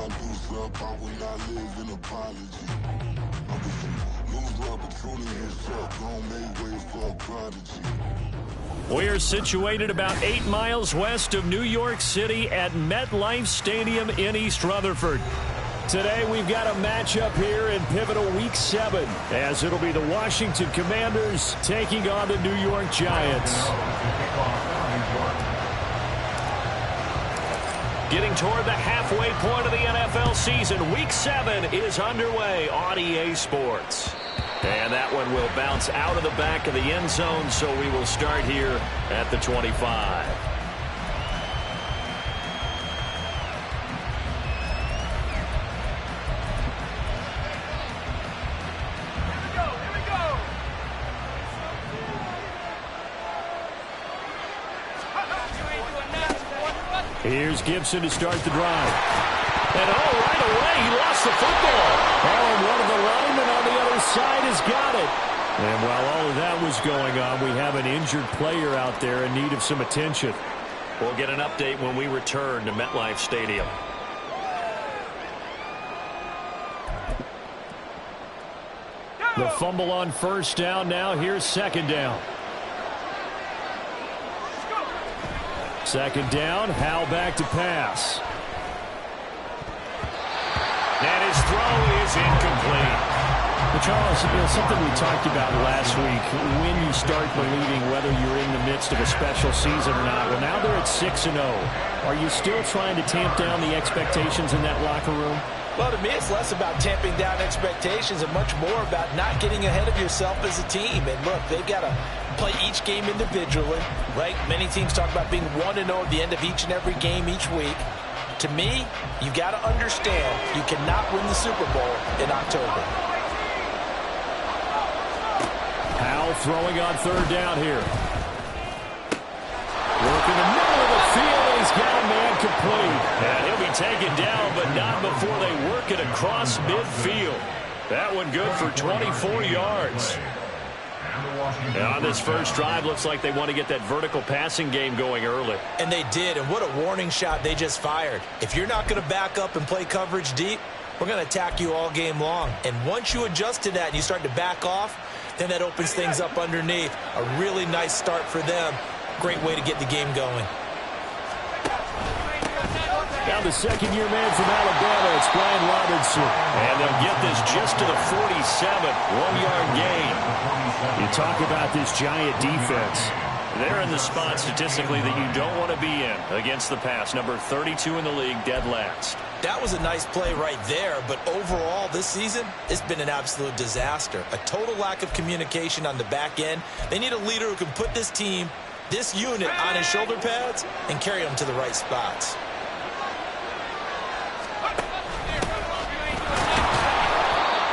my deuce up, I will not live in apology. Lose opportunity and shut, gon' make way for a prodigy. We're situated about 8 miles west of New York City at MetLife Stadium in East Rutherford. Today we've got a matchup here in pivotal Week 7, as it'll be the Washington Commanders taking on the New York Giants. Getting toward the halfway point of the NFL season, Week 7 is underway on EA Sports. And that one will bounce out of the back of the end zone, so we will start here at the 25. Here's Gibson to start the drive. And right away, he lost the football. And one of the linemen on the other side has got it. And while all of that was going on, we have an injured player out there in need of some attention. We'll get an update when we return to MetLife Stadium. The fumble on first down. Now here's second down. Second down, Howell back to pass. And his throw is incomplete. But Charles, something we talked about last week, when you start believing whether you're in the midst of a special season or not. Well, now they're at 6-0. Are you still trying to tamp down the expectations in that locker room? Well, to me, it's less about tamping down expectations and much more about not getting ahead of yourself as a team. And look, they've got to play each game individually, right? Many teams talk about being 1-0 at the end of each and every game each week. To me, you got to understand you cannot win the Super Bowl in October. Howell throwing on third down here. Work in the middle of the field. He's got a man complete. And he'll be taken down, but not before they work it across midfield. That one good for 24 yards. And on this first drive, looks like they want to get that vertical passing game going early. And they did, and what a warning shot they just fired. If you're not going to back up and play coverage deep, we're going to attack you all game long. And once you adjust to that and you start to back off, then that opens things up underneath. A really nice start for them. Great way to get the game going. Now the second-year man from Alabama, it's Brian Robinson. And they'll get this just to the 47, 1-yard gain. You talk about this Giant defense. They're in the spot statistically that you don't want to be in against the pass. Number 32 in the league, dead last. That was a nice play right there, but overall this season, it's been an absolute disaster. A total lack of communication on the back end. They need a leader who can put this team, this unit on his shoulder pads and carry them to the right spots.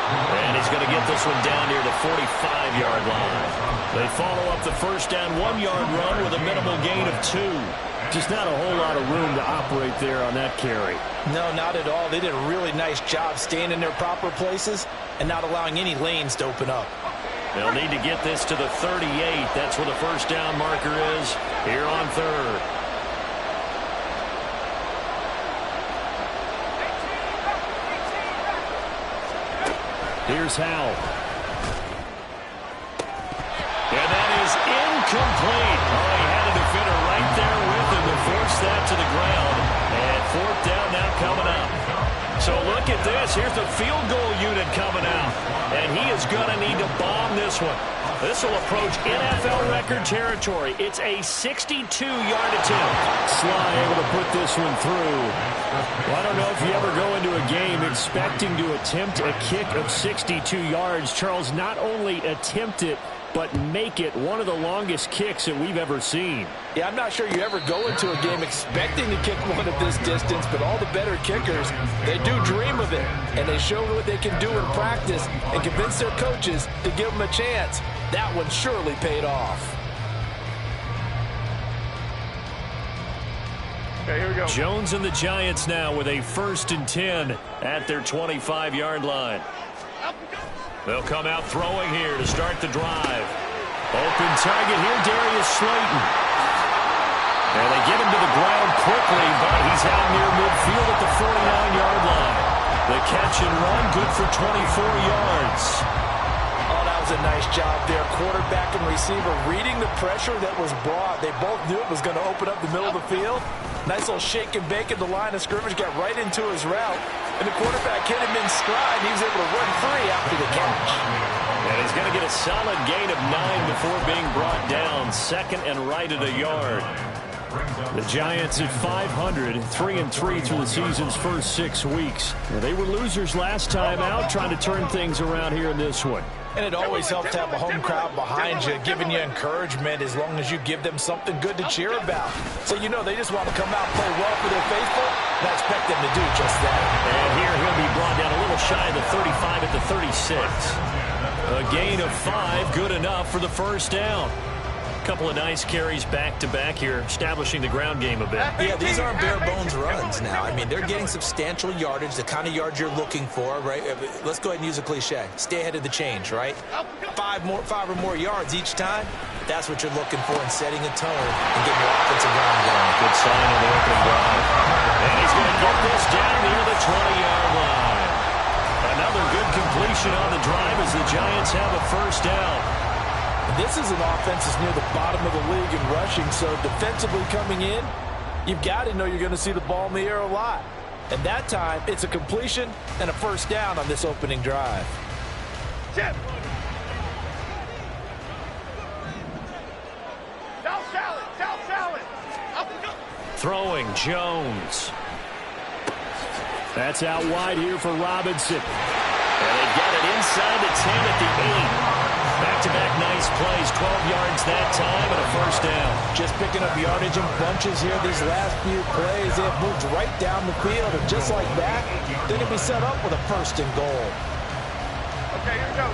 And he's going to get this one down near the 45-yard line. They follow up the first down 1-yard run with a minimal gain of 2. Just not a whole lot of room to operate there on that carry. No, not at all. They did a really nice job staying in their proper places and not allowing any lanes to open up. They'll need to get this to the 38. That's where the first down marker is here on third. Here's Howell. And that is incomplete. Oh, he had a defender right there with him to force that to the ground. And fourth down now coming up. So look at this. Here's the field goal unit coming out. And he is going to need to bomb this one. This will approach NFL record territory. It's a 62-yard attempt. Sly able to put this one through. Well, I don't know if you ever go into a game expecting to attempt a kick of 62 yards. Charles, not only attempt it, but make it one of the longest kicks that we've ever seen. Yeah, I'm not sure you ever go into a game expecting to kick one at this distance, but all the better kickers, they do dream of it, and they show what they can do in practice and convince their coaches to give them a chance. That one surely paid off. Okay, here we go. Jones and the Giants now with a 1st and 10 at their 25-yard line. They'll come out throwing here to start the drive. Open target here, Darius Slayton. And they get him to the ground quickly, but he's out near midfield at the 49-yard line. The catch and run, good for 24 yards. Oh, that was a nice job there. Quarterback and receiver reading the pressure that was brought. They both knew it was going to open up the middle of the field. Nice little shake and bake at the line of scrimmage, got right into his route. And the quarterback hit him in stride. He was able to run free after the catch. And he's going to get a solid gain of 9 before being brought down. Second and right at a yard. The Giants at 500, 3-3 through the season's first 6 weeks. Well, they were losers last time out, trying to turn things around here in this one. And it always helps to have a home crowd behind you, giving you encouragement as long as you give them something good to cheer about. So you know they just want to come out and play well for their faithful, and I expect them to do just that. And here he'll be brought down a little shy of the 35 at the 36. A gain of 5, good enough for the first down. Couple of nice carries back-to-back here, establishing the ground game a bit. Yeah, these aren't bare-bones runs now. I mean, they're getting substantial yardage, the kind of yards you're looking for, right? Let's go ahead and use a cliche. Stay ahead of the change, right? 5 or more yards each time. That's what you're looking for in setting a tone and getting your offensive ground going. Good sign on the opening drive. And he's going to get this down near the 20-yard line. Another good completion on the drive as the Giants have a first down. This is an offense that's near the bottom of the league in rushing, so defensively coming in, you've got to know you're going to see the ball in the air a lot. And that time, it's a completion and a first down on this opening drive. Throwing Jones. That's out wide here for Robinson. And they've got it inside the 10 at the 8. Back-to-back nice plays, 12 yards that time and a first down. Just picking up yardage in bunches here these last few plays. They have moved right down the field, and just like that, they're going to be set up with a first and goal. Okay, here we go.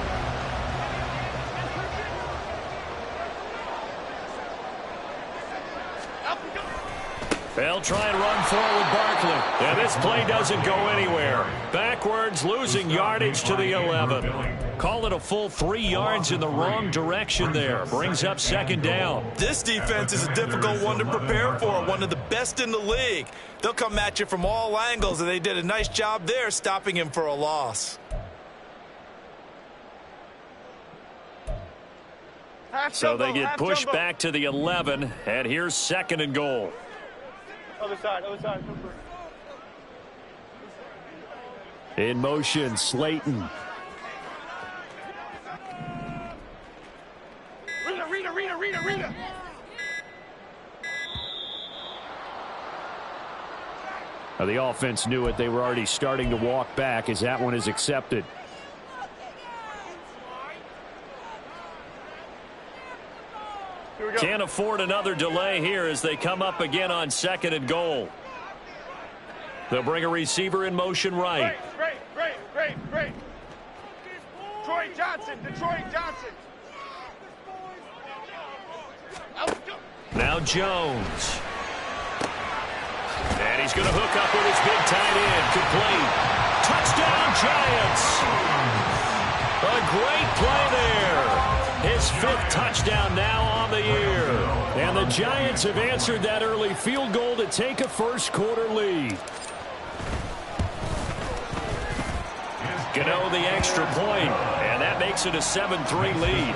They'll try and run forward Barkley. And this play doesn't go anywhere. Backwards, losing yardage to the 11. Call it a full 3 yards in the wrong direction there. Brings up second down. This defense is a difficult one to prepare for, one of the best in the league. They'll come at you from all angles, and they did a nice job there stopping him for a loss. So they get pushed back to the 11, and here's second and goal. Other side. In motion, Slayton. Rita. Now the offense knew it. They were already starting to walk back as that one is accepted. Can't afford another delay here as they come up again on second and goal. They'll bring a receiver in motion right. Great. Detroit Johnson. Now Jones. And he's going to hook up with his big tight end. Complete. Touchdown, Giants. A great play there. His 5th touchdown now on the year. And the Giants have answered that early field goal to take a first-quarter lead. Gano the extra point, and that makes it a 7-3 lead.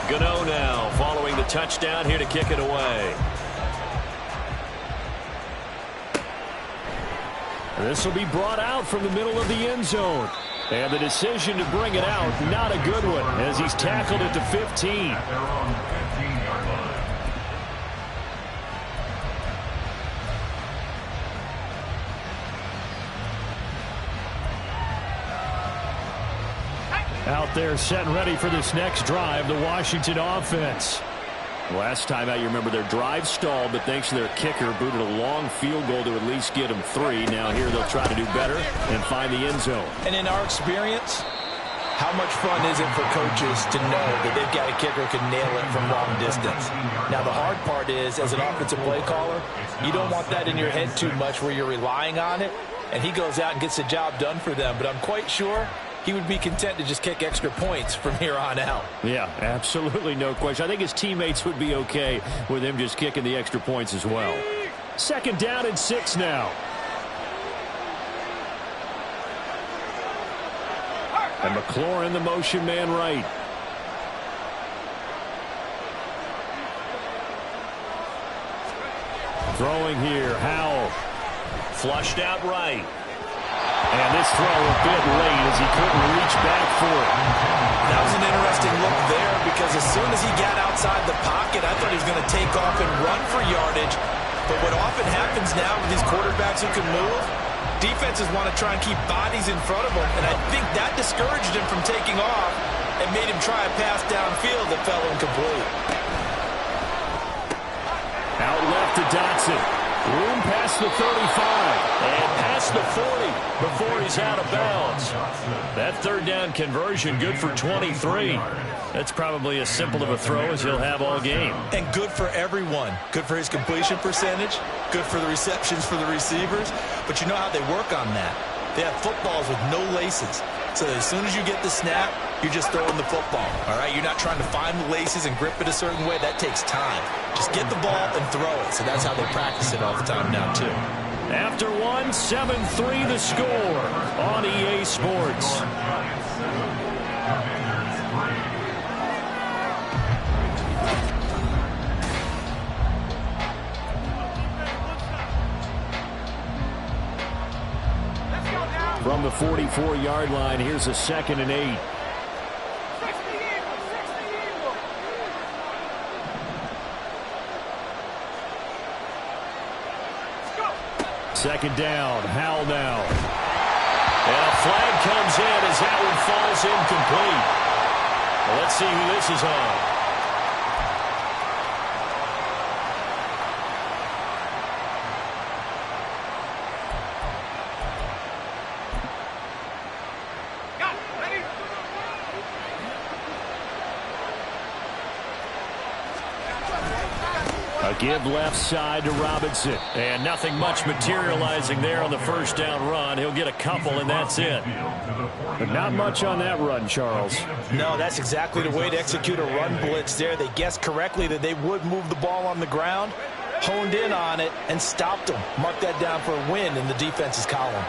Gano now following the touchdown here to kick it away. This will be brought out from the middle of the end zone. And the decision to bring it out, not a good one, as he's tackled at the 15. Out there set and ready for this next drive, the Washington offense. Last time out, you remember their drive stalled, but thanks to their kicker, booted a long field goal to at least get them 3. Now here they'll try to do better and find the end zone. And in our experience, how much fun is it for coaches to know that they've got a kicker who can nail it from long distance? Now the hard part is, as an offensive play caller, you don't want that in your head too much where you're relying on it, and he goes out and gets the job done for them. But I'm quite sure he would be content to just kick extra points from here on out. Yeah, absolutely no question. I think his teammates would be okay with him just kicking the extra points as well. 2nd down and 6 now. And McLaurin, the motion man right. Throwing here, Howell. Flushed out right. And this throw a bit late as he couldn't reach back for it. That was an interesting look there because as soon as he got outside the pocket, I thought he was going to take off and run for yardage. But what often happens now with these quarterbacks who can move, defenses want to try and keep bodies in front of them, and I think that discouraged him from taking off and made him try a pass downfield that fell incomplete. Out left to Dotson. Room past the 35 and past the 40 before he's out of bounds. That 3rd down conversion good for 23. That's probably as simple of a throw as he'll have all game. And good for everyone. Good for his completion percentage. Good for the receptions for the receivers. But you know how they work on that. They have footballs with no laces. So as soon as you get the snap, you're just throwing the football. All right, you're not trying to find the laces and grip it a certain way. That takes time. Just get the ball and throw it. So that's how they practice it all the time now, too. After 1, 7-3 the score on EA Sports. From the 44-yard line, here's a 2nd and 8. Second down, Howell now. And a flag comes in as that one falls incomplete. Well, let's see who this is on. A give left side to Robinson. And nothing much materializing there on the 1st down run. He'll get a couple, and that's it. But not much on that run, Charles. No, that's exactly the way to execute a run blitz there. They guessed correctly that they would move the ball on the ground, honed in on it, and stopped them. Mark that down for a win in the defense's column.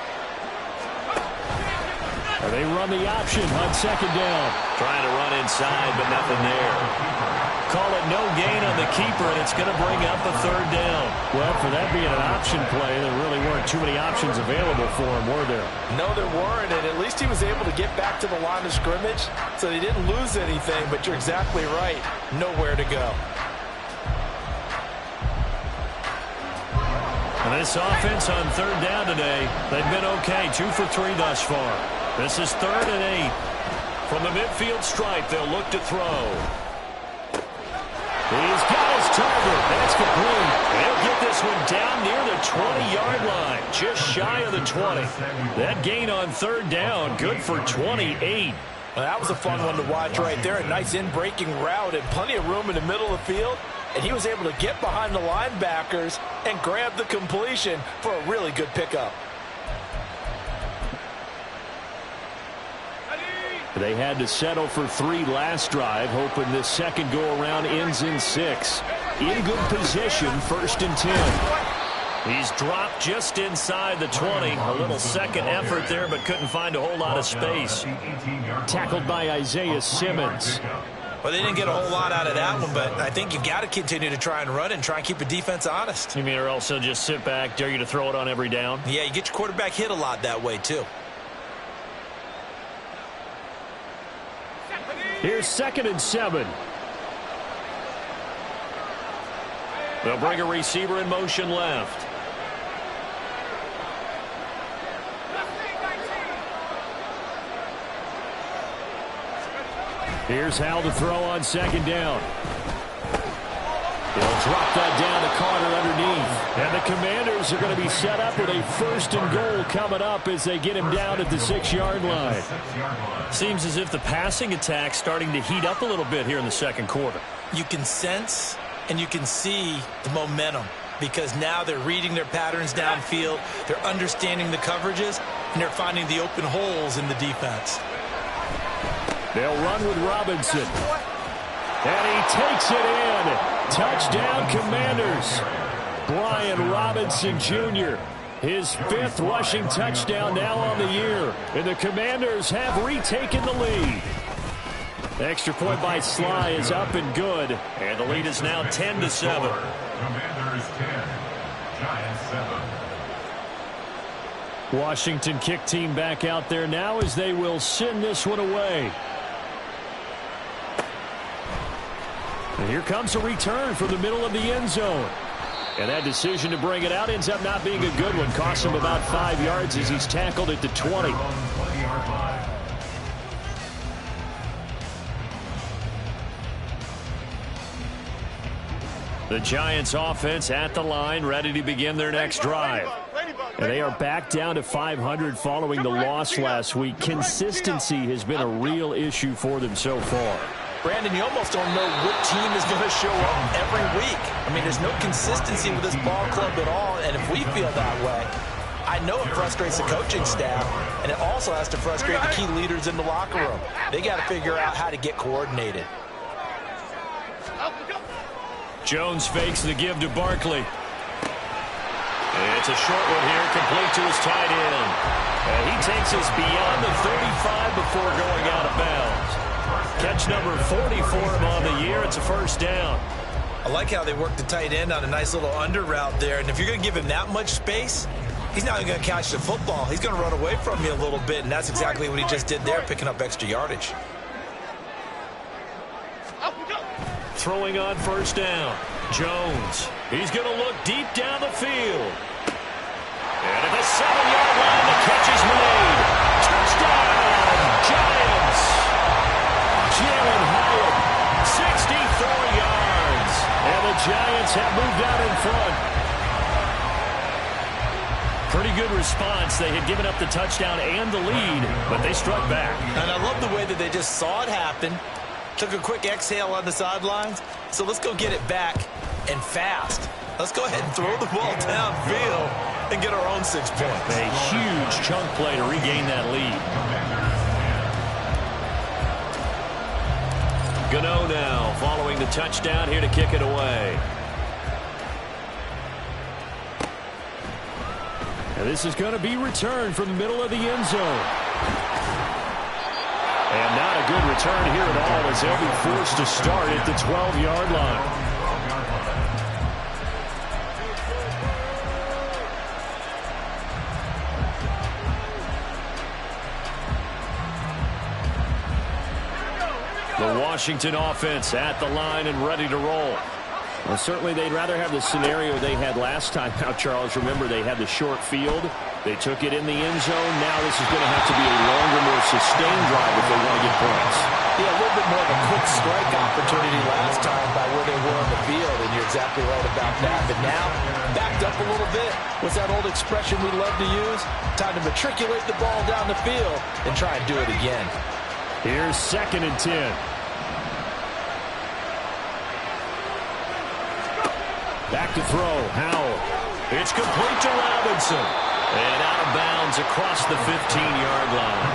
And they run the option on 2nd down. Trying to run inside, but nothing there. Call it no gain on the keeper, and it's going to bring up a 3rd down. Well, for that being an option play, there really weren't too many options available for him, were there? No, there weren't, and at least he was able to get back to the line of scrimmage, so he didn't lose anything, but you're exactly right. Nowhere to go. And this offense on 3rd down today, they've been okay. 2 for 3 thus far. This is 3rd and 8. From the midfield stripe, they'll look to throw. He's got his target. That's complete. They'll get this one down near the 20-yard line, just shy of the 20. That gain on 3rd down, good for 28. Well, that was a fun one to watch right there. A nice in-breaking route and plenty of room in the middle of the field. And he was able to get behind the linebackers and grab the completion for a really good pickup. They had to settle for 3 last drive, hoping this second go-around ends in 6. In good position, 1st and 10. He's dropped just inside the 20. A little second effort there, but couldn't find a whole lot of space. Tackled by Isaiah Simmons. Well, they didn't get a whole lot out of that one, but I think you've got to continue to try and run and try and keep the defense honest. You mean, or else they'll just sit back, dare you to throw it on every down? Yeah, you get your quarterback hit a lot that way, too. Here's 2nd and 7. They'll bring a receiver in motion left. Here's Howell to throw on 2nd down. He'll drop that down to Carter underneath. And the Commanders are going to be set up with a 1st and goal coming up as they get him down at the 6-yard line. Seems as if the passing attack's starting to heat up a little bit here in the 2nd quarter. You can sense and you can see the momentum because now they're reading their patterns downfield, they're understanding the coverages, and they're finding the open holes in the defense. They'll run with Robinson. And he takes it in. Touchdown, Commanders. Brian Robinson Jr., his 5th rushing touchdown now on the year. And the Commanders have retaken the lead. The extra point by Sly is up and good. And the lead is now 10-7. Commanders 10, Giants 7. Washington kick team back out there now as they will send this one away. And here comes a return from the middle of the end zone. And that decision to bring it out ends up not being a good one. Costs him about 5 yards as he's tackled at the 20. The Giants offense at the line, ready to begin their next drive. And they are back down to 500 following the loss last week. Consistency has been a real issue for them so far. Brandon, you almost don't know what team is going to show up every week. I mean, there's no consistency with this ball club at all, and if we feel that way, I know it frustrates the coaching staff, and it also has to frustrate the key leaders in the locker room. They got to figure out how to get coordinated. Jones fakes the give to Barkley. It's a short one here, complete to his tight end. And he takes us beyond the 35 before going out of bounds. Catch number 40 for him on the year. It's a first down. I like how they work the tight end on a nice little under route there. And if you're going to give him that much space, he's not even going to catch the football. He's going to run away from you a little bit, and that's exactly what he just did there, picking up extra yardage. Throwing on first down. Jones. He's going to look deep down the field. And at the 7-yard line, the catch is made. Touchdown, Giants. Jalen Hyatt, 64 yards. And the Giants have moved out in front. Pretty good response. They had given up the touchdown and the lead, but they struck back. And I love the way that they just saw it happen. Took a quick exhale on the sidelines. So let's go get it back and fast. Let's go ahead and throw the ball downfield and get our own 6 points. A huge chunk play to regain that lead. Gano now following the touchdown here to kick it away. And this is going to be returned from the middle of the end zone. And not a good return here at all as they'll be forced to start at the 12-yard line. The Washington offense at the line and ready to roll. Well, certainly they'd rather have the scenario they had last time. Now, Charles, remember they had the short field. They took it in the end zone. Now this is going to have to be a longer, more sustained drive if they want to get points. Yeah, a little bit more of a quick strike opportunity last time by where they were on the field, and you're exactly right about that. But now, backed up a little bit. What's that old expression we love to use? Time to matriculate the ball down the field and try and do it again. Here's 2nd and 10. Back to throw, Howell. It's complete to Robinson. And out of bounds across the 15-yard line.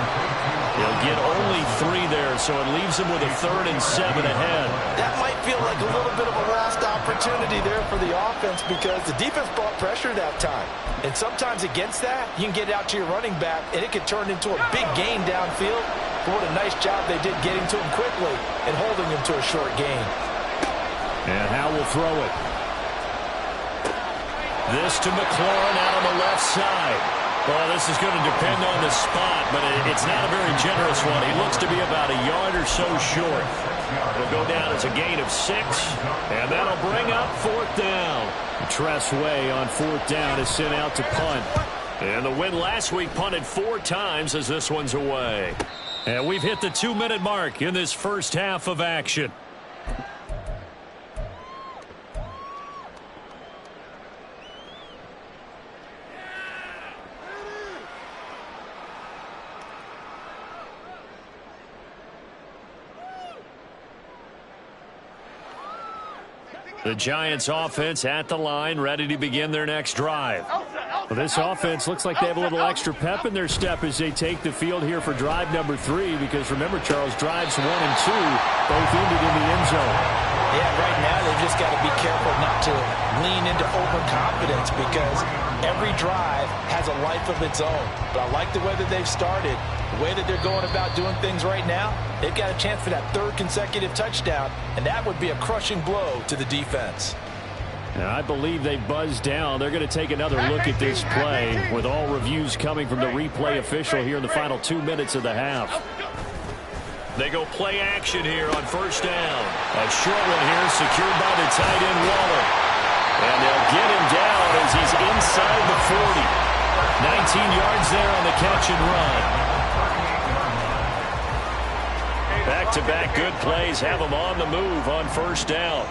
He'll get only 3 there, so it leaves him with a 3rd and 7 ahead. That might feel like a little bit of a lost opportunity there for the offense because the defense brought pressure that time. And sometimes against that, you can get out to your running back, and it could turn into a big gain downfield. But what a nice job they did getting to him quickly and holding him to a short gain. And Howell will throw it. This to McLaurin out on the left side. Well, this is going to depend on the spot, but it's not a very generous one. He looks to be about a yard or so short. It'll go down as a gain of 6, and that'll bring up 4th down. Tress Way on 4th down is sent out to punt. And the win last week punted 4 times as this one's away. And we've hit the 2-minute mark in this first half of action. The Giants offense at the line, ready to begin their next drive. Well, this offense looks like they have a little extra pep in their step as they take the field here for drive number 3, because remember, Charles, drives 1 and 2 both ended in the end zone. Yeah, right now they've just got to be careful not to lean into overconfidence, because every drive has a life of its own. But I like the way that they've started, the way that they're going about doing things right now. They've got a chance for that 3rd consecutive touchdown, and that would be a crushing blow to the defense. And I believe they buzzed down. They're going to take another look at this play, with all reviews coming from the replay official here in the final 2 minutes of the half. They go play action here on first down. A short one here secured by the tight end Waller. And they'll get him down as he's inside the 40. 19 yards there on the catch and run. Back-to-back good plays have them on the move on first down.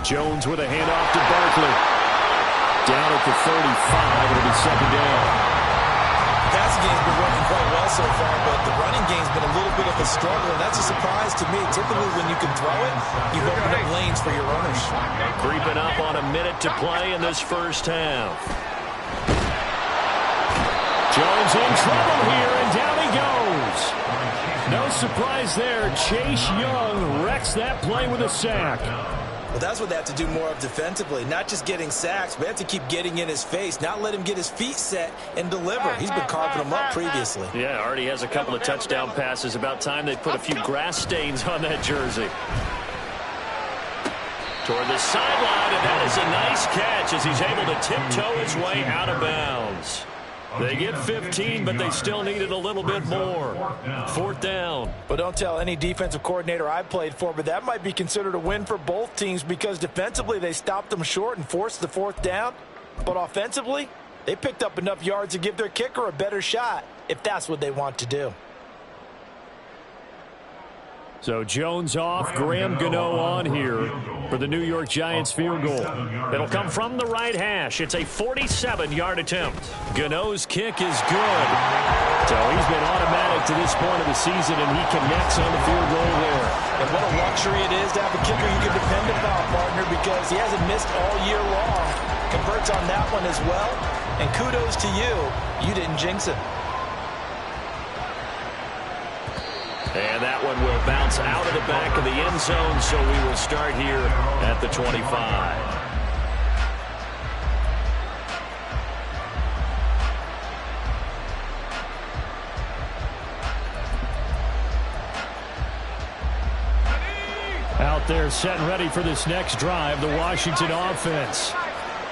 Jones with a handoff to Barkley. Down at the 35. It'll be second down. The passing game's been working quite well so far, but the running game's been a little bit of a struggle, and that's a surprise to me. Typically, when you can throw it, you've opened up lanes for your runners. Creeping up on a minute to play in this first half. Jones in trouble here, and down he goes. No surprise there. Chase Young wrecks that play with a sack. Well, that's what they have to do more of defensively, not just getting sacks, but they have to keep getting in his face, not let him get his feet set and deliver. He's been carving them up previously. Yeah, already has a couple of touchdown passes. About time they put a few grass stains on that jersey. Toward the sideline, and that is a nice catch as he's able to tiptoe his way out of bounds. They get 15, but they still needed a little bit more. 4th down. But don't tell any defensive coordinator I've played for, but that might be considered a win for both teams, because defensively they stopped them short and forced the 4th down. But offensively, they picked up enough yards to give their kicker a better shot, if that's what they want to do. So Jones off, Graham Gano on here for the New York Giants field goal. It'll come from the right hash. It's a 47-yard attempt. Gano's kick is good. So he's been automatic to this point of the season, and he connects on the field goal there. And what a luxury it is to have a kicker you can depend upon, partner, because he hasn't missed all year long. Converts on that one as well. And kudos to you. You didn't jinx it. And that one will bounce out of the back of the end zone, so we will start here at the 25. Out there set and ready for this next drive, the Washington offense.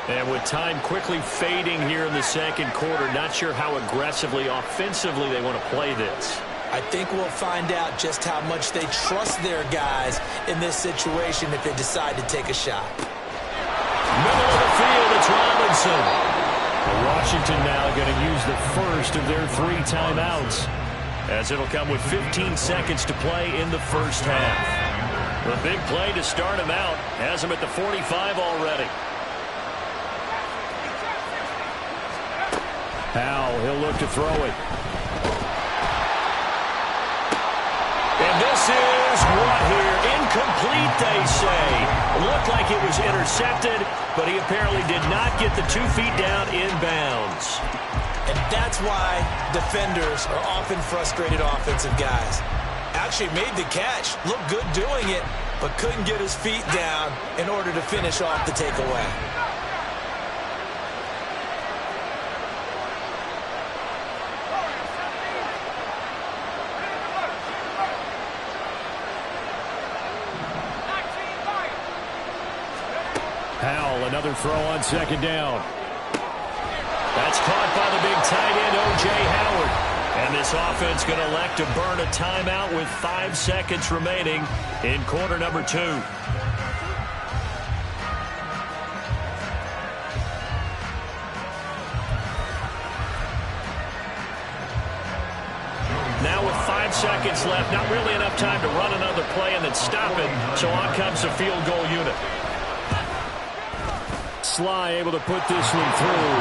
And with time quickly fading here in the second quarter, not sure how aggressively, offensively they want to play this. I think we'll find out just how much they trust their guys in this situation if they decide to take a shot. Middle of the field, it's Robinson. Washington now going to use the first of their 3 timeouts, as it'll come with 15 seconds to play in the first half. The big play to start him out has him at the 45 already. Powell, he'll look to throw it. And this is what here? Incomplete, they say. Looked like it was intercepted, but he apparently did not get the 2 feet down in bounds. And that's why defenders are often frustrated offensive guys. Actually made the catch, looked good doing it, but couldn't get his feet down in order to finish off the takeaway. Powell, another throw on second down. That's caught by the big tight end, O.J. Howard. And this offense going to elect to burn a timeout with 5 seconds remaining in quarter number 2. Now with 5 seconds left, not really enough time to run another play and then stop it. So on comes the field goal unit. Sly able to put this one through.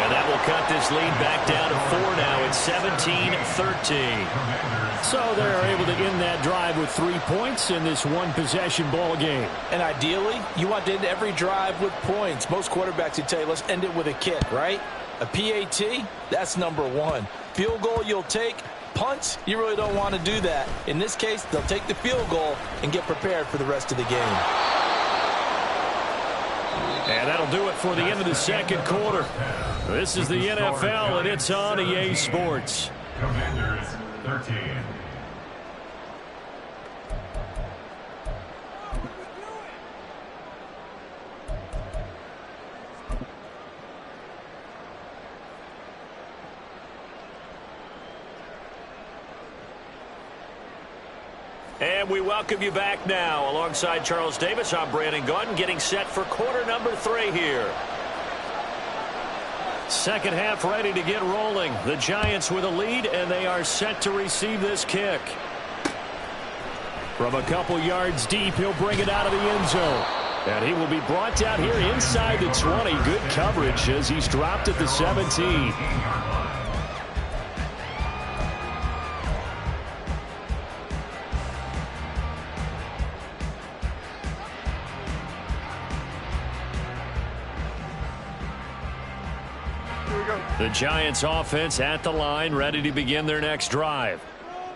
And that will cut this lead back down to 4 now. It's 17-13. So they're able to end that drive with 3 points in this one-possession ball game. And ideally, you want to end every drive with points. Most quarterbacks would tell you, let's end it with a kick, right? A PAT, that's number one. Field goal you'll take. Punts, you really don't want to do that. In this case, they'll take the field goal and get prepared for the rest of the game. And that'll do it for the end of the second quarter. This is the NFL, and it's on EA Sports. Commanders 13. And we welcome you back now. Alongside Charles Davis, I'm Brandon Gaudin, getting set for quarter number 3 here. Second half ready to get rolling. The Giants with a lead, and they are set to receive this kick. From a couple yards deep, he'll bring it out of the end zone. And he will be brought down here inside the 20. Good coverage as he's dropped at the 17. The Giants offense at the line, ready to begin their next drive.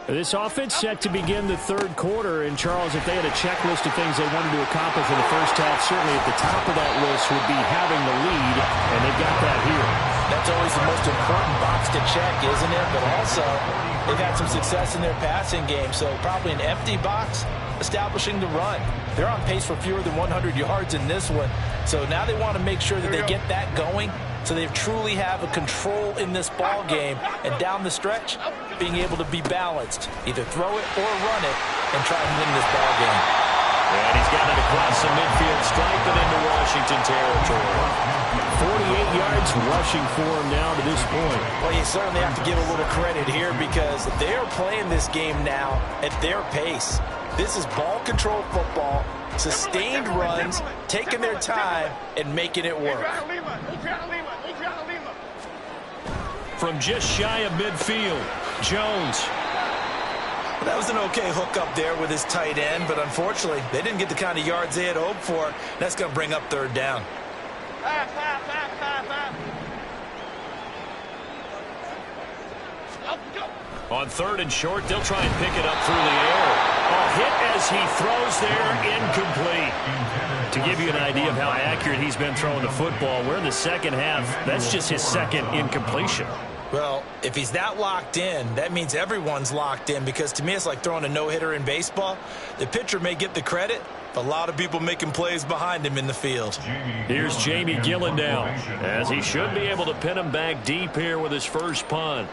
This offense set to begin the third quarter. And, Charles, if they had a checklist of things they wanted to accomplish in the first half, certainly at the top of that list would be having the lead, and they've got that here. That's always the most important box to check, isn't it? But also, they've had some success in their passing game, so probably an empty box establishing the run. They're on pace for fewer than 100 yards in this one, so now they want to make sure that they get that going so they truly have a control in this ball game, and down the stretch, being able to be balanced, either throw it or run it, and try and win this ball game. And he's got it across the midfield stripe and into Washington territory. 48 yards rushing for him now to this point. Well, you certainly have to give a little credit here because they're playing this game now at their pace. This is ball control football, sustained runs, taking their time, and making it work. From just shy of midfield, Jones. That was an okay hook up there with his tight end, but unfortunately, they didn't get the kind of yards they had hoped for. That's going to bring up third down. On third and short, they'll try and pick it up through the air. A hit as he throws there, incomplete. To give you an idea of how accurate he's been throwing the football, we're in the second half. That's just his second incompletion. Well, if he's that locked in, that means everyone's locked in, because to me it's like throwing a no-hitter in baseball. The pitcher may get the credit, but a lot of people making plays behind him in the field. Here's Jamie Gillen now, as he should be able to pin him back deep here with his first punt.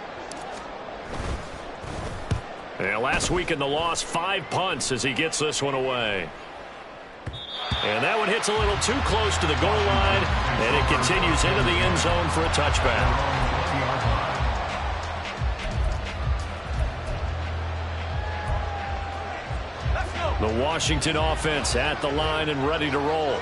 And last week in the loss, 5 punts as he gets this one away. And that one hits a little too close to the goal line, and it continues into the end zone for a touchback. The Washington offense at the line and ready to roll.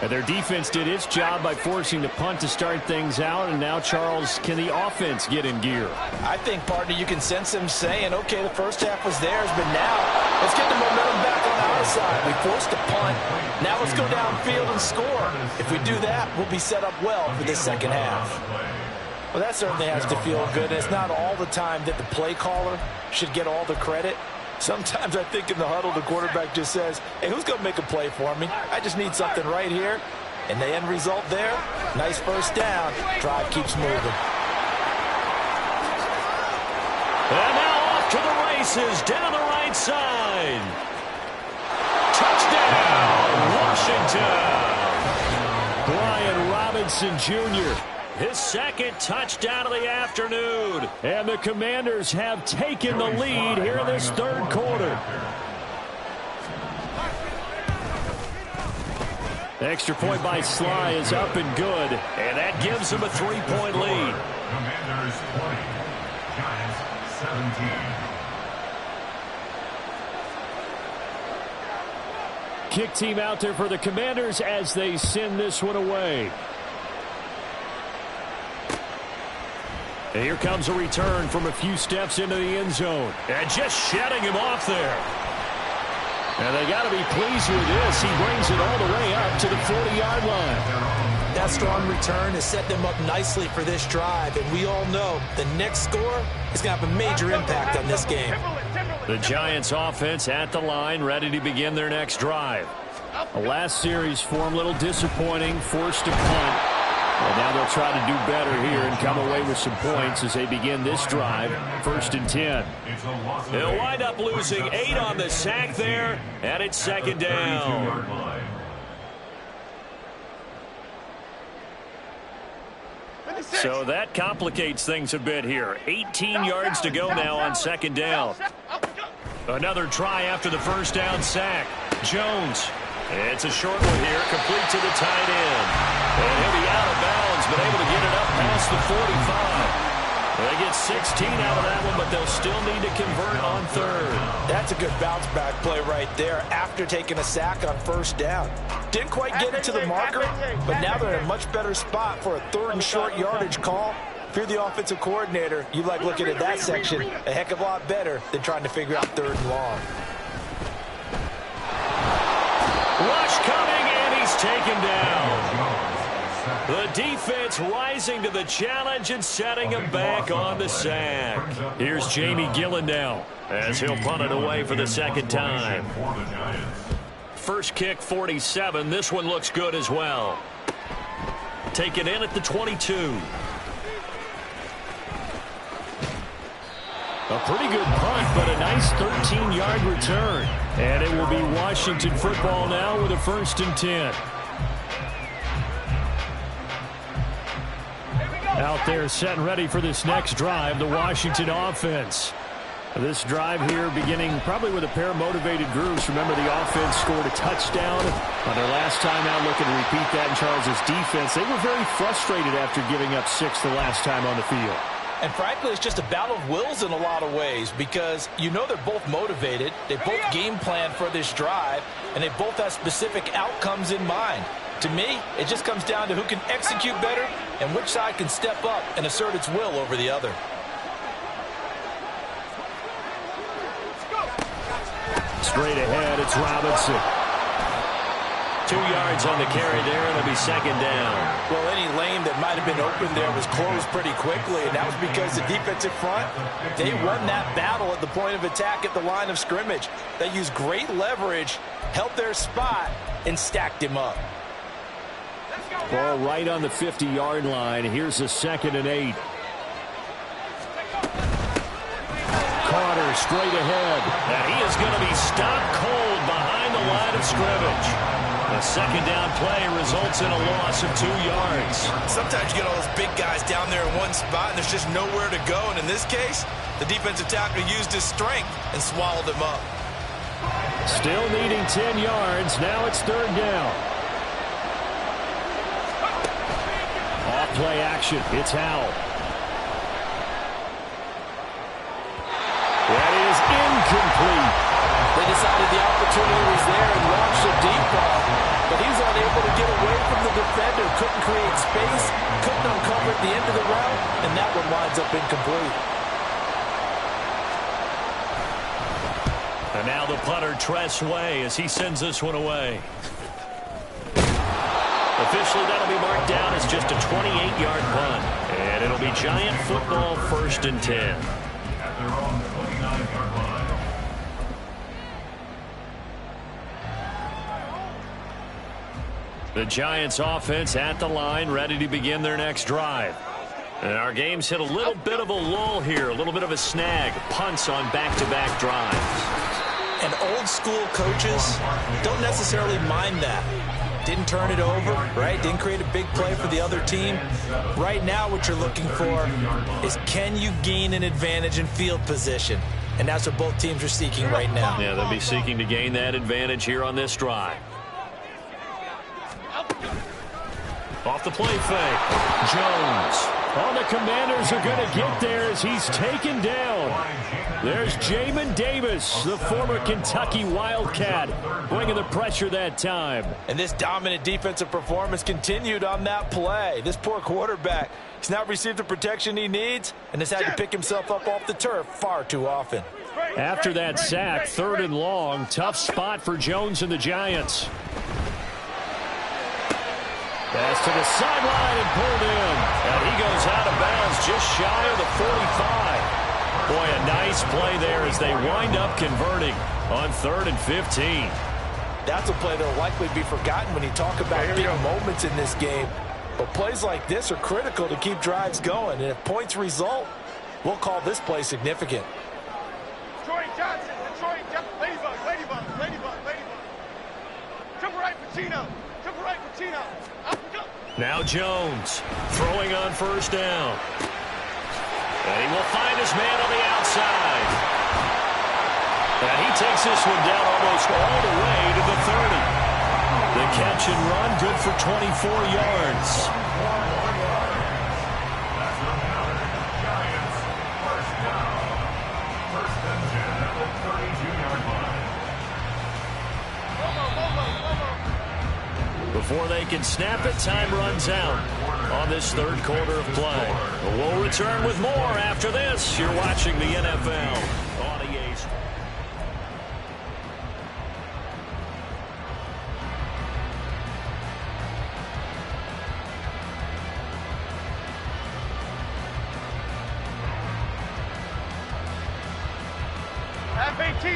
And their defense did its job by forcing the punt to start things out. And now, Charles, can the offense get in gear? I think, partner, you can sense them saying, okay, the first half was theirs, but now let's get the momentum back on our side. We forced a punt. Now let's go downfield and score. If we do that, we'll be set up well for this second half. Well, that certainly has to feel good. And it's not all the time that the play caller should get all the credit. Sometimes I think in the huddle, the quarterback just says, hey, who's going to make a play for me? I just need something right here. And the end result there, nice first down. Drive keeps moving. And now off to the races, down the right side. Touchdown, Washington. Brian Robinson Jr., his second touchdown of the afternoon. and the Commanders have taken the lead here in this third quarter. Extra point by Sly is up and good. And that gives them a 3-point lead. Commanders 20, Giants 17. Kick team out there for the Commanders as they send this one away. And here comes a return from a few steps into the end zone. And just shedding him off there. And they got to be pleased with this. He brings it all the way up to the 40-yard line. That strong return has set them up nicely for this drive. And we all know the next score is going to have a major impact on this game. The Giants offense at the line, ready to begin their next drive. The last series for them, a little disappointing, forced to punt. And now they'll try to do better here and come away with some points as they begin this drive, 1st and 10. They'll wind up losing 8 on the sack there, and it's 2nd down. So that complicates things a bit here. 18 yards to go now on 2nd down. Another try after the 1st down sack. Jones. It's a short one here, complete to the tight end. And he'll be out of bounds, but able to get it up past the 45. They get 16 out of that one, but they'll still need to convert on 3rd. That's a good bounce-back play right there after taking a sack on 1st down. Didn't quite get it to the marker, but now they're in a much better spot for a 3rd and short yardage call. If you're the offensive coordinator, you like looking at that section a heck of a lot better than trying to figure out 3rd and long. Rush coming, and he's taken down. The defense rising to the challenge and setting him back on the sack. Here's Jamie Gillen now as he'll punt it away for the 2nd time. First kick, 47. This one looks good as well. Taken in at the 22. A pretty good punt, but a nice 13-yard return. And it will be Washington football now with a 1st and 10. Out there set and ready for this next drive, the Washington offense. This drive here beginning probably with a pair of motivated groups. Remember, the offense scored a touchdown on their last time out, looking to repeat that in Charles' defense. They were very frustrated after giving up 6 the last time on the field. And frankly, it's just a battle of wills in a lot of ways because you know they're both motivated. They both game plan for this drive, and they both have specific outcomes in mind. To me, it just comes down to who can execute better and which side can step up and assert its will over the other. Straight ahead, it's Robinson. 2 yards on the carry there, and it'll be 2nd down. Well, any lane that might have been open there was closed pretty quickly, and that was because the defensive front, they won that battle at the point of attack at the line of scrimmage. They used great leverage, held their spot, and stacked him up. Ball right on the 50-yard line. Here's a 2nd and 8. Carter straight ahead. And he is going to be stopped cold behind the line of scrimmage. A 2nd down play results in a loss of 2 yards. Sometimes you get all those big guys down there in one spot, and there's just nowhere to go. And in this case, the defensive tackle used his strength and swallowed him up. Still needing 10 yards. Now it's 3rd down. Off-play action. It's Howell. That is incomplete. They decided the opportunity was there and launched a deep ball, but he was unable to get away from the defender. Couldn't create space, couldn't uncover at the end of the route, and that one winds up incomplete. And now the punter, Tress Way, as he sends this one away. Officially, that'll be marked down as just a 28-yard punt. And it'll be Giant football, 1st and 10. At their own 29-yard line. The Giants offense at the line, ready to begin their next drive. And our game's hit a little bit of a lull here, a little bit of a snag. Punts on back-to-back drives. And old school coaches don't necessarily mind that. Didn't turn it over, right? Didn't create a big play for the other team. Right now what you're looking for is can you gain an advantage in field position? And that's what both teams are seeking right now. Yeah, they'll be seeking to gain that advantage here on this drive. Off the play fake. Jones Oh, the Commanders are going to get there as he's taken down. There's Jamin Davis, the former Kentucky Wildcat, bringing the pressure that time. And this dominant defensive performance continued on that play. This poor quarterback, he's not received the protection he needs and has had to pick himself up off the turf far too often. After that sack, 3rd and long, tough spot for Jones and the Giants. Pass to the sideline and pulled in. And he goes out of bounds just shy of the 45. Boy, a nice play there as they wind up converting on 3rd and 15. That's a play that will likely be forgotten when you talk about big moments in this game. But plays like this are critical to keep drives going. And if points result, we'll call this play significant. Troy Johnson, Detroit, Ladybug, Ladybug, Ladybug, Ladybug. Triple right, Pacino. Triple right, Pacino. Now Jones throwing on 1st down. And he will find his man on the outside. And he takes this one down almost all the way to the 30. The catch and run good for 24 yards. Before they can snap it, time runs out on this 3rd quarter of play. We'll return with more after this. You're watching the NFL on EA Sports.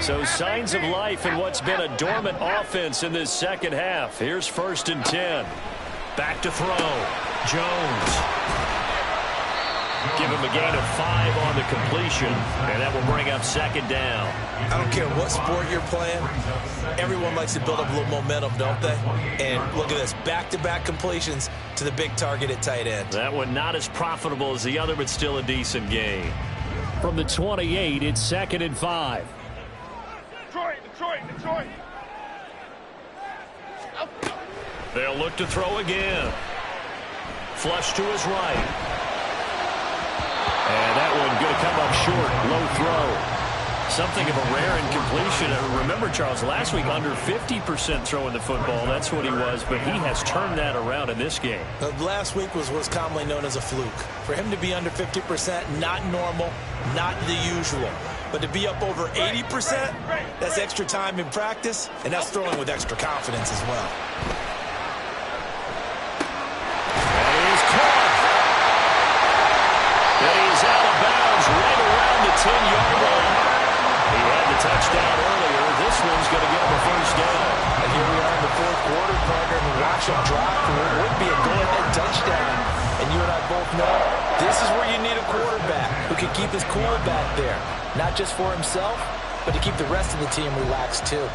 So signs of life in what's been a dormant offense in this second half. Here's 1st and 10. Back to throw. Jones. Give him a gain of 5 on the completion, and that will bring up 2nd down. I don't care what sport you're playing. Everyone likes to build up a little momentum, don't they? And look at this, back-to-back completions to the big target at tight end. That one not as profitable as the other, but still a decent gain. From the 28, it's 2nd and 5. Detroit. They'll look to throw again. Flush to his right. And that one going to come up short. Low throw. Something of a rare incompletion. Remember, Charles, last week under 50% throwing the football. That's what he was, but he has turned that around in this game. Last week was what's commonly known as a fluke. For him to be under 50%, not normal, not the usual. But to be up over 80%, that's extra time in practice, and that's throwing with extra confidence as well. That is caught. And he's out of bounds right around the 10-yard line. He had the touchdown earlier. This one's going to get him a 1st down. And here we are in the 4th quarter, partner, and watch him drop for what would be a go-ahead touchdown. And you and I both know this is where you need a quarterback who can keep his cool back there. Not just for himself, but to keep the rest of the team relaxed too.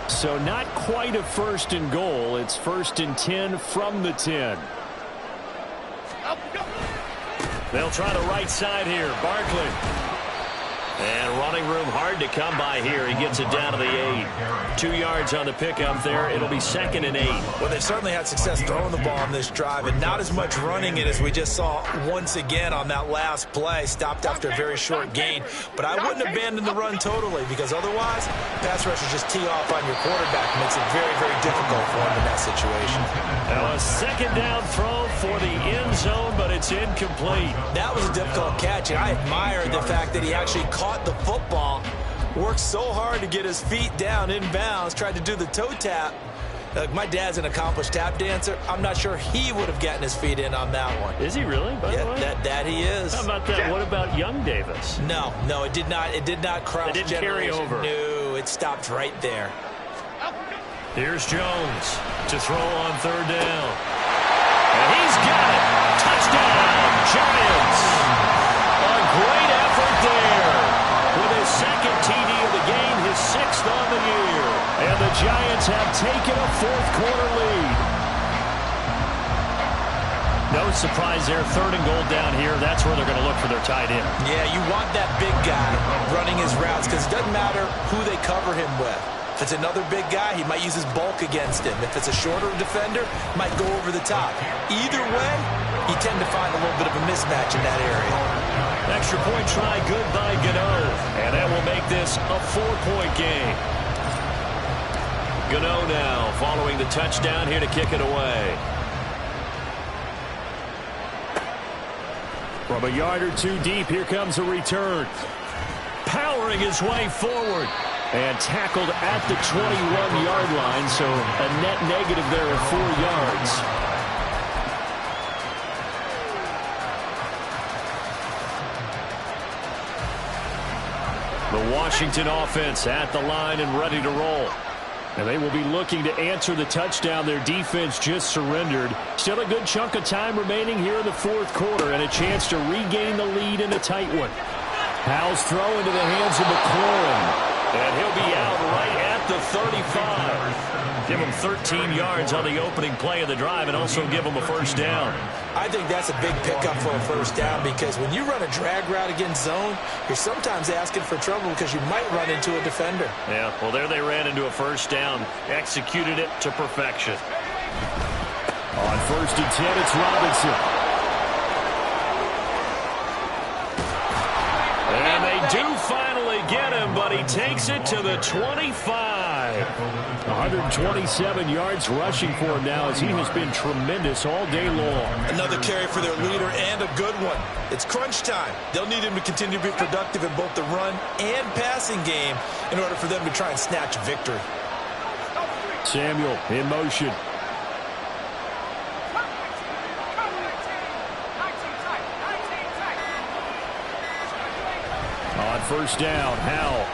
So not quite a 1st and goal. It's 1st and 10 from the 10. They'll try the right side here. Barkley. And running room hard to come by here. He gets it down to the 8. 2 yards on the pickup there. It'll be 2nd and 8. Well, they've certainly had success throwing the ball on this drive, and not as much running it as we just saw once again on that last play. Stopped after a very short gain. But I wouldn't abandon the run totally, because otherwise, pass rushers just tee off on your quarterback. Makes it very, very difficult for him in that situation. Now a 2nd down throw for the end zone, but it's incomplete. That was a difficult catch, and I admire the fact that he actually caught the football, worked so hard to get his feet down inbounds, tried to do the toe tap. My dad's an accomplished tap dancer. I'm not sure he would have gotten his feet in on that one. Is he really? By the way? That he is. How about that? What about young Davis? No, it did not. It did not cross. It didn't carry over. No, it stopped right there. Here's Jones to throw on 3rd down. And he's got it. Touchdown, Giants. A great effort there. With his 2nd TD of the game, his 6th on the year. And the Giants have taken a 4th quarter lead. No surprise there. 3rd and goal down here. That's where they're going to look for their tight end. Yeah, you want that big guy running his routes, because it doesn't matter who they cover him with. If it's another big guy, he might use his bulk against him. If it's a shorter defender, he might go over the top. Either way, you tend to find a little bit of a mismatch in that area. Extra point try good by Gano. And that will make this a 4-point game. Gano now following the touchdown here to kick it away. From a yard or two deep, here comes a return. Powering his way forward. And tackled at the 21-yard line, so a net negative there of 4 yards. The Washington offense at the line and ready to roll. And they will be looking to answer the touchdown their defense just surrendered. Still a good chunk of time remaining here in the fourth quarter and a chance to regain the lead in a tight one. Howell's throw into the hands of McLaurin. And he'll be out right at the 35. Give him 13 yards on the opening play of the drive and also give him a first down. I think that's a big pickup for a first down because when you run a drag route against zone, you're sometimes asking for trouble because you might run into a defender. Yeah, well, there they ran into a first down. Executed it to perfection. On 1st and 10, it's Robinson. And they do finally get him, but he takes it to the 25. 127 yards rushing for him now as he has been tremendous all day long. Another carry for their leader and a good one. It's crunch time. They'll need him to continue to be productive in both the run and passing game in order for them to try and snatch victory. Samuel in motion. On 1st down, Howell.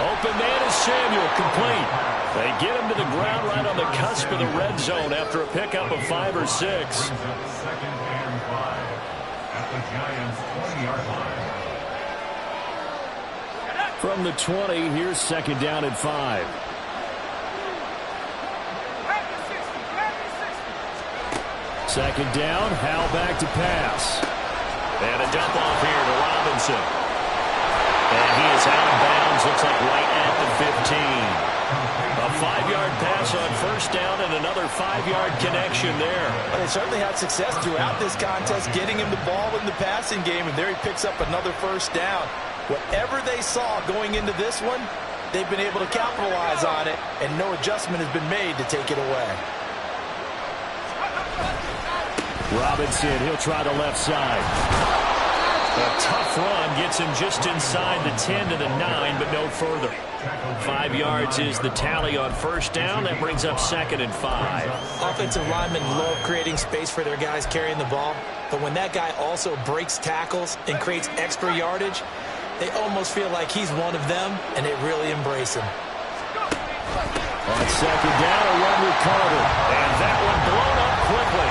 Open man is Samuel, complete. They get him to the ground right on the cusp of the red zone after a pickup of 5 or 6. Second and 5 at the Giants' 20-yard line. From the 20, here's 2nd down and 5. Second down, Howell back to pass. And a dump off here to Robinson. And he is out of bounds, looks like right at the 15. A 5-yard pass on 1st down and another 5-yard connection there. Well, they certainly had success throughout this contest, getting him the ball in the passing game, and there he picks up another 1st down. Whatever they saw going into this one, they've been able to capitalize on it, and no adjustment has been made to take it away. Robinson, he'll try the left side. A tough run gets him just inside the 10 to the 9, but no further. 5 yards is the tally on 1st down. That brings up 2nd and 5. Offensive linemen love creating space for their guys carrying the ball, but when that guy also breaks tackles and creates extra yardage, they almost feel like he's one of them, and they really embrace him. On 2nd down, a run with Carter. And that one blown up quickly,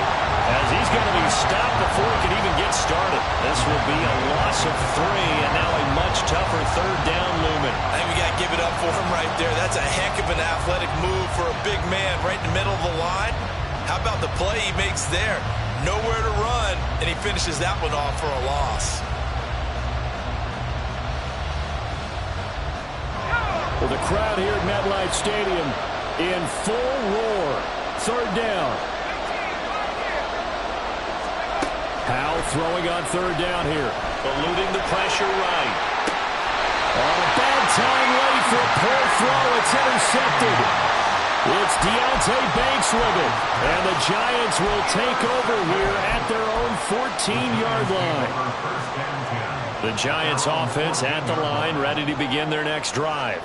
as he's going to be stopped before he can even get started. This will be a loss of 3, and now a much tougher 3rd down looming. I think we got to give it up for him right there. That's a heck of an athletic move for a big man right in the middle of the line. How about the play he makes there? Nowhere to run, and he finishes that one off for a loss. Well, the crowd here at MetLife Stadium in full roar. 3rd down. Howell throwing on 3rd down here. Eluding the pressure right. On a bad time late for a poor throw. It's intercepted. It's Deonte Banks with it. And the Giants will take over here at their own 14-yard line. The Giants offense at the line, ready to begin their next drive.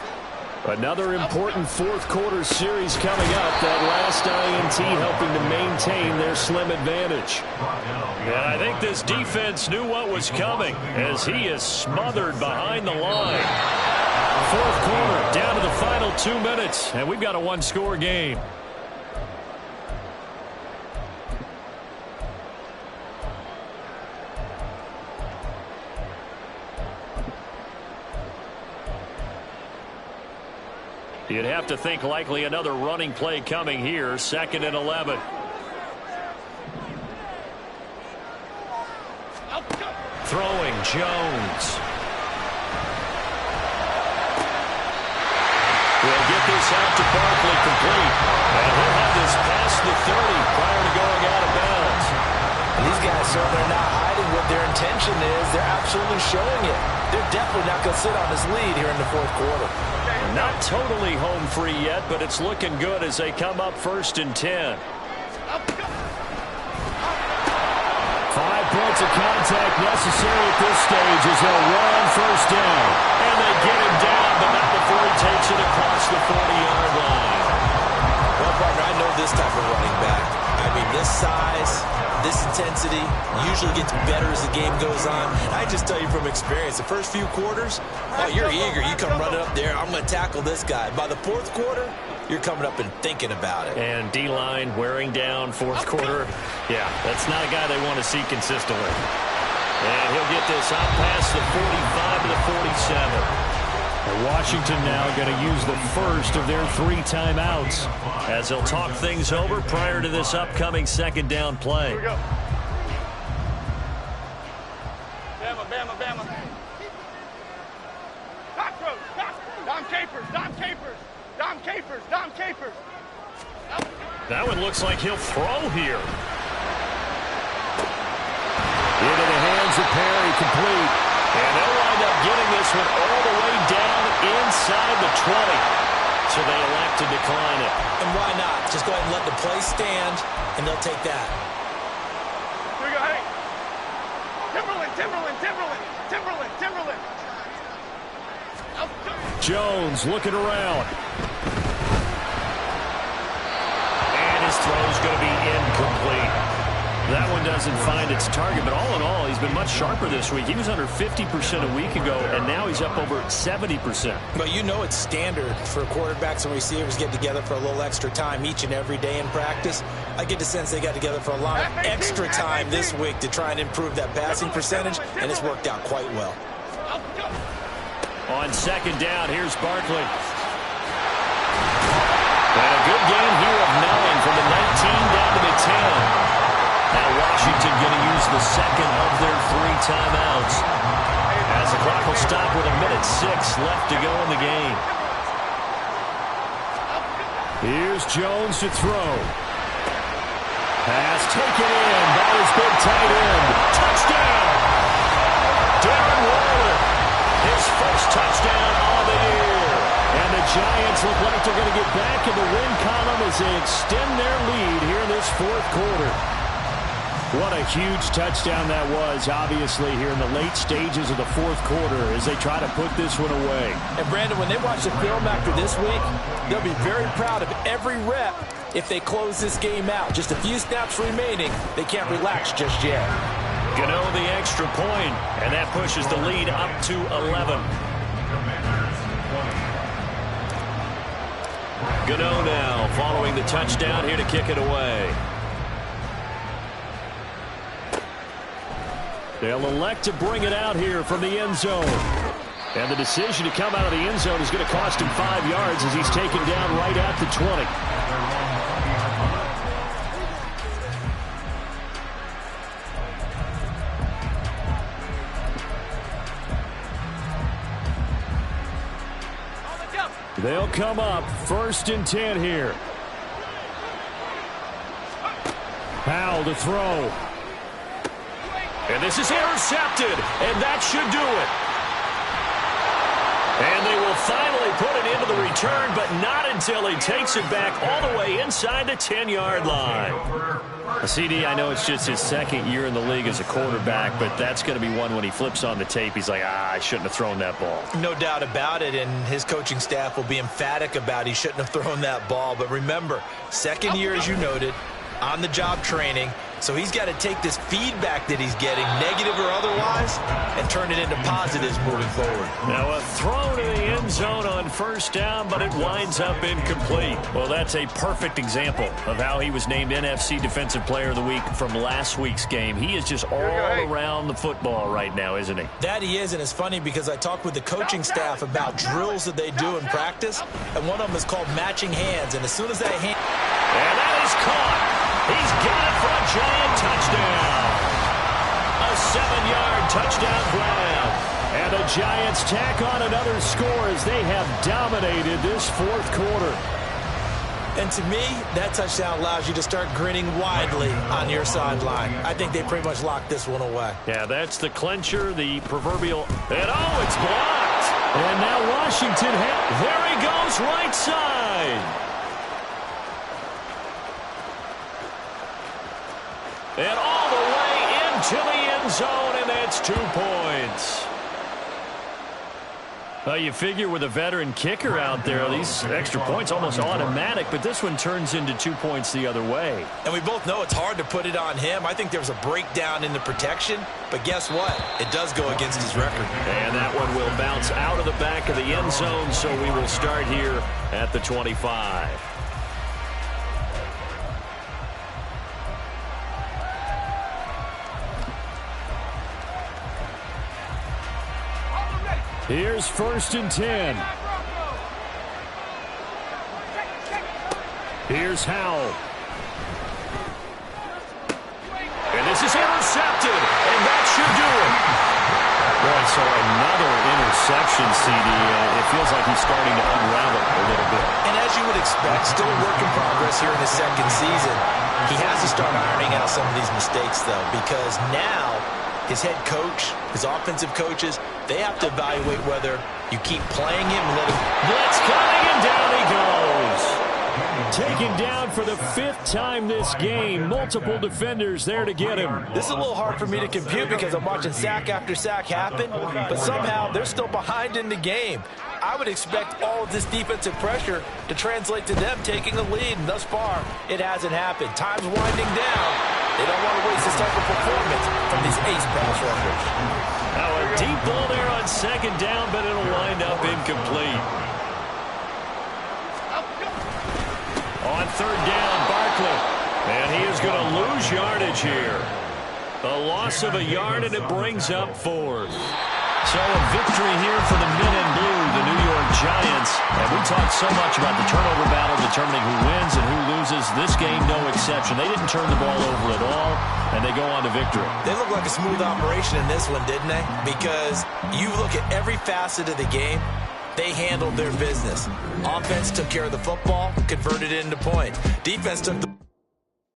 Another important 4th quarter series coming up. That last INT helping to maintain their slim advantage. And I think this defense knew what was coming as he is smothered behind the line. 4th quarter, down to the final 2 minutes, and we've got a 1-score game. You'd have to think likely another running play coming here. 2nd and 11. Throwing Jones. Will get this out to Barkley complete. And he'll have this past the 30 prior to going out of bounds. And these guys certainly are not hiding what their intention is. They're absolutely showing it. They're definitely not going to sit on this lead here in the fourth quarter. Not totally home free yet, but it's looking good as they come up 1st and 10. 5 points of contact necessary at this stage as they'll run first down. And they get him down, but not before he takes it across the 40-yard line. Well, partner, I know this type of running back. I mean, this size, this intensity usually gets better as the game goes on. I just tell you from experience, the first few quarters, oh, you're eager. You come running up there, I'm going to tackle this guy. By the fourth quarter, you're coming up and thinking about it. And D-line wearing down fourth quarter. Yeah, that's not a guy they want to see consistently. And he'll get this out past the 45 to the 47. Washington now going to use the first of their 3 timeouts as they'll talk things over prior to this upcoming 2nd down play. Here we go. Bama, Bama, Bama. Top throw, top. Dom Capers, Dom Capers, Dom Capers, Dom Capers. That one looks like he'll throw here. Into the hands of Perry, complete. And they'll wind up getting this one all the way down inside the 20. So they elect to decline it. And why not? Just go ahead and let the play stand, and they'll take that. Here we go, hey. Timberland, Timberland, Timberland, Timberland, Timberland. Jones looking around. And his throw's going to be incomplete. That one doesn't find its target, but all in all, he's been much sharper this week. He was under 50% a week ago, and now he's up over 70%. But you know it's standard for quarterbacks and receivers get together for a little extra time each and every day in practice. I get the sense they got together for a lot of extra time this week to try and improve that passing percentage, and it's worked out quite well. On 2nd down, here's Barkley. And a good game here of 9 from the 19 down to the 10. Now Washington going to use the 2nd of their 3 timeouts as the clock will stop with 1:06 left to go in the game. Here's Jones to throw. Pass taken in by his big tight end. Touchdown! Darren Waller, his first touchdown on the year. And the Giants look like they're going to get back in the win column as they extend their lead here in this 4th quarter. What a huge touchdown that was, obviously, here in the late stages of the 4th quarter as they try to put this one away. And, Brandon, when they watch the film after this week, they'll be very proud of every rep if they close this game out. Just a few snaps remaining. They can't relax just yet. Gano the extra point, and that pushes the lead up to 11. Gano now following the touchdown here to kick it away. They'll elect to bring it out here from the end zone. And the decision to come out of the end zone is going to cost him 5 yards as he's taken down right at the 20. They'll come up 1st and 10 here. Powell to throw. And this is intercepted, and that should do it. And they will finally put it into the return, but not until he takes it back all the way inside the 10-yard line. CD, I know it's just his 2nd year in the league as a quarterback, but that's going to be one when he flips on the tape. He's like, I shouldn't have thrown that ball. No doubt about it, and his coaching staff will be emphatic about he shouldn't have thrown that ball. But remember, 2nd year, as you noted, on-the-job training. So he's got to take this feedback that he's getting, negative or otherwise, and turn it into positives moving forward. Now a throw to the end zone on 1st down, but it winds up incomplete. Well, that's a perfect example of how he was named NFC Defensive Player of the Week from last week's game. He is just all around the football right now, isn't he? That he is, and it's funny because I talked with the coaching staff about drills that they do in practice, and one of them is called matching hands. And as soon as that hand... And that is caught. He's got it for a giant touchdown. A 7-yard touchdown grab. And And the Giants tack on another score as they have dominated this fourth quarter. And to me, that touchdown allows you to start grinning widely on your sideline. I think they pretty much locked this one away. Yeah, that's the clincher, the proverbial, and oh, it's blocked. And now Washington, there he goes, right side. And all the way into the end zone, and that's 2 points. Well, you figure with a veteran kicker out there, these extra points almost automatic, but this one turns into 2 points the other way. And we both know it's hard to put it on him. I think there was a breakdown in the protection, but guess what? It does go against his record. And that one will bounce out of the back of the end zone, so we will start here at the 25. Here's 1st and 10. Here's Howell. And this is intercepted, and that should do it. Boy, so another interception, CD. It feels like he's starting to unravel a little bit. And as you would expect, still a work in progress here in his second season. He has to start ironing out some of these mistakes, though, because now his head coach, his offensive coaches, they have to evaluate whether you keep playing him and let him. Blitz coming, and down he goes. Taken down for the 5th time this game. Multiple defenders there to get him. This is a little hard for me to compute because I'm watching sack after sack happen, but somehow they're still behind in the game. I would expect all of this defensive pressure to translate to them taking a lead, and thus far, it hasn't happened. Time's winding down. They don't want to waste this type of performance from these ace pass rushers. Now a deep ball there on 2nd down, but it'll wind up incomplete. On 3rd down, Barkley. And he is going to lose yardage here. A loss of a yard, and it brings up 4th. So a victory here for the men in blue, the New York Giants. And we talked so much about the turnover battle determining who wins and who loses. This game, no exception. They didn't turn the ball over at all, and they go on to victory. They look like a smooth operation in this one, didn't they? Because you look at every facet of the game, they handled their business. Offense took care of the football, converted it into points. Defense took the